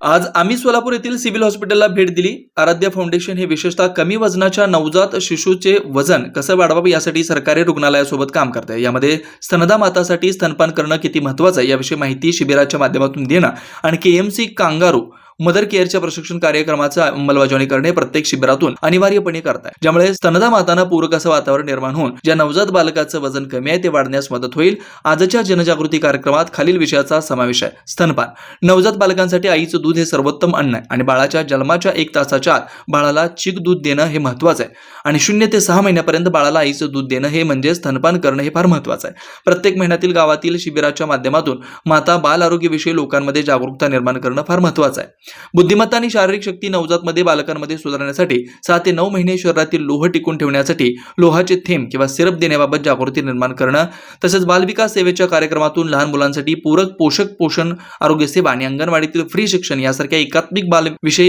आज आम्ही सोलापूर येथील सिव्हिल हॉस्पिटलला भेट दिली. आराध्य फाउंडेशन हे विशेषतः कमी वजनाच्या नवजात शिशूचे वजन कसं वाढवावं यासाठी सरकारी रुग्णालयासोबत काम करत आहे. यामध्ये स्तनदा मातासाठी स्तनपान करणं किती महत्त्वाचं आहे याविषयी माहिती शिबिराच्या माध्यमातून देणं आणि केएमसी कांगारू मदर केअरच्या प्रशिक्षण कार्यक्रमाचा अंमलबजावणी करणे प्रत्येक शिबिरातून अनिवार्यपणे करताय, ज्यामुळे स्तनदा मातांना पूरक असं वातावरण निर्माण होऊन ज्या नवजात बालकाचं वजन कमी आहे ते वाढण्यास मदत होईल. आजच्या जनजागृती कार्यक्रमात खालील विषयाचा समावेश आहे. स्तनपान. नवजात बालकांसाठी आईचं दूध हे सर्वोत्तम अन्न आहे आणि बाळाच्या जन्माच्या 1 तासाच्या आत बाळाला चीक दूध देणं हे महत्त्वाचं आहे आणि 0 ते 6 महिन्यापर्यंत बाळाला आईचं दूध देणं हे म्हणजे स्तनपान करणं हे फार महत्त्वाचं आहे. प्रत्येक महिन्यातील गावातील शिबिराच्या माध्यमातून माता बाल आरोग्याविषयी लोकांमध्ये जागरूकता निर्माण करणं फार महत्त्वाचं आहे. बुद्धिमत्ता आणि शारीरिक शक्ती नवजातमध्ये बालकांमध्ये सुधारण्यासाठी 6 ते 9 महिने शरीरातील लोह टिकून ठेवण्यासाठी लोहाचे थेंब किंवा सिरप देण्याबाबत जागृती निर्माण करणं, तसेच बालविकास सेवेच्या कार्यक्रमातून लहान मुलांसाठी पूरक पोषक पोषण आरोग्य सेवा आणि अंगणवाडीतील फ्री शिक्षण यासारख्या एकात्मिक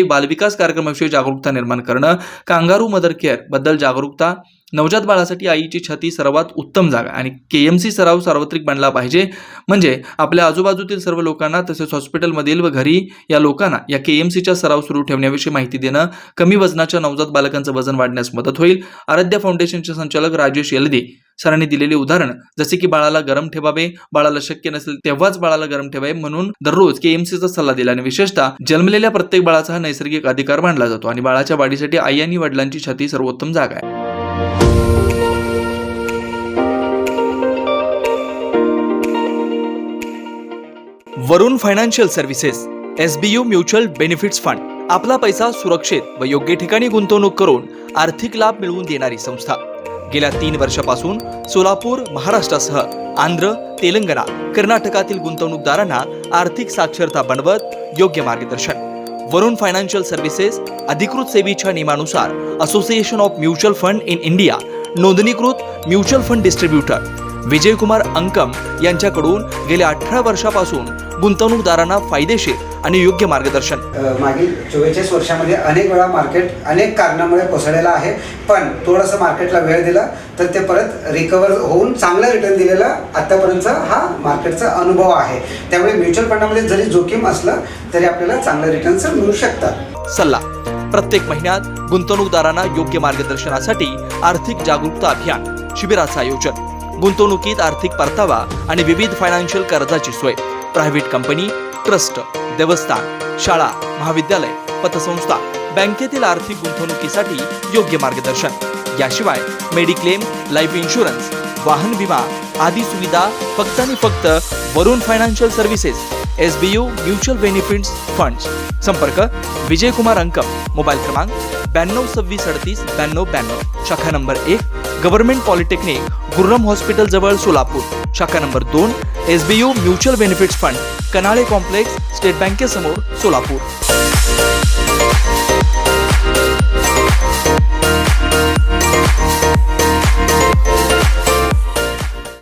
बालविकास कार्यक्रमाविषयी जागरूकता निर्माण करणं, कांगारू मदर केअर बद्दल जागरूकता, नवजात बाळासाठी आईची छाती सर्वात उत्तम जागा आणि केएमसी सराव सार्वत्रिक बनला पाहिजे, म्हणजे आपल्या आजूबाजूतील सर्व लोकांना तसेच हॉस्पिटलमधील व घरी या लोकांना या केएमसीचा सराव सुरू ठेवण्याविषयी माहिती देणं कमी वजनाच्या नवजात बालकांचं वजन वाढण्यास मदत होईल. आराध्य फाउंडेशनचे संचालक राजेश यलदी सरांनी दिलेले उदाहरण जसे की बाळाला गरम ठेवावे, बाळाला शक्य नसेल तेव्हाच बाळाला गरम ठेवावे म्हणून दररोज केएमसीचा सल्ला दिला आणि विशेषतः जन्मलेल्या प्रत्येक बाळाचा हा नैसर्गिक अधिकार मानला जातो आणि बाळाच्या वाढीसाठी आई आणि वडिलांची छाती सर्वोत्तम जागा आहे. Varun financial services SBU mutual benefits fund आपला पैसा सुरक्षित व योग्य ठिकाणी गुंतवणूक करून आर्थिक लाभ मिळवून देणारी संस्था. गेल्या 3 वर्षापासून सोलापूर, महाराष्ट्रासह आंध्र, तेलंगणा, कर्नाटकातील गुंतवणूकदारांना आर्थिक साक्षरता बनवत योग्य मार्गदर्शन. वरुण फायनान्शियल सर्व्हिसेस अधिकृत सेवेच्या नियमानुसार association of mutual fund in India नोंदणीकृत mutual fund distributor Vijaykumar Ankam यांच्याकडून गेल्या 18 वर्षापासून गुंतवणूकदारांना फायदेशीर आणि योग्य मार्गदर्शन. मागील 44 वर्षामध्ये अनेक वेळा मार्केट अनेक कारणामुळे कोसळलेलं आहे, पण थोडंसं मार्केटला वेळ दिला तर ते परत रिकवर होऊन चांगलं रिटर्न दिलेला आतापर्यंतचा हा मार्केटचा अनुभव आहे. त्यामुळे म्युच्युअल फंडामध्ये जरी जोखीम असलं तरी आपल्याला चांगलं रिटर्न्स मिळू शकतात. सल्ला. प्रत्येक महिन्यात गुंतवणूकदारांना योग्य मार्गदर्शनासाठी आर्थिक जागरूकता अभियान शिबिराचं आयोजन. गुंतवणुकीत आर्थिक परतावा आणि विविध फायनान्शियल कर्जाची सोय. प्रायव्हेट कंपनी, ट्रस्ट, देवस्थान, शाळा, महाविद्यालय, पतसंस्था, बँकेतील आर्थिक गुंतवणुकीसाठी योग्य मार्गदर्शन. याशिवाय मेडिक्लेम, लाईफ इन्शुरन्स, वाहन विमा आदी सुविधा फक्त आणि फक्त Varun financial services SBU mutual benefits funds. संपर्क विजयकुमार अंकम. मोबाईल क्रमांक 9226389292. शाखा number 1 government polytechnic, Gurram hospital जवळ सोलापूर. शाखा number 2 SBU mutual benefits fund, Kanale complex, state बँकेसमोर, सोलापूर.